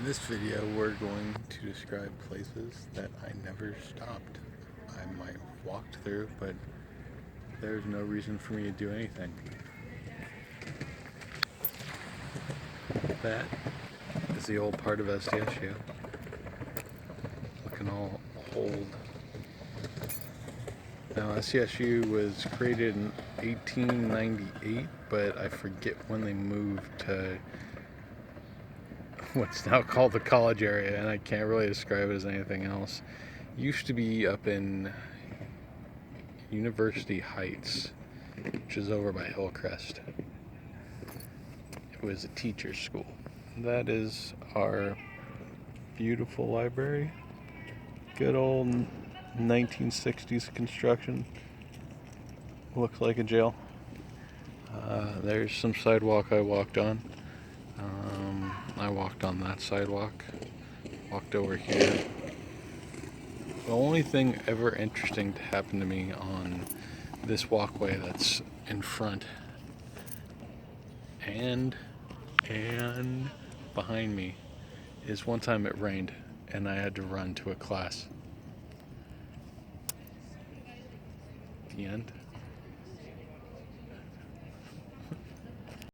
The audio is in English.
In this video, we're going to describe places that I never stopped. I might have walked through, but there's no reason for me to do anything. That is the old part of SDSU. Looking all old. Now, SDSU was created in 1898, but I forget when they moved to what's now called the college area, and I can't really describe it as anything else. It used to be up in University Heights, which is over by Hillcrest. It was a teacher's school. That is our beautiful library. Good old 1960s construction. Looks like a jail. There's some sidewalk I walked on. I walked on that sidewalk. Walked over here. The only thing ever interesting to happen to me on this walkway that's in front and behind me is one time it rained and I had to run to a class. The end.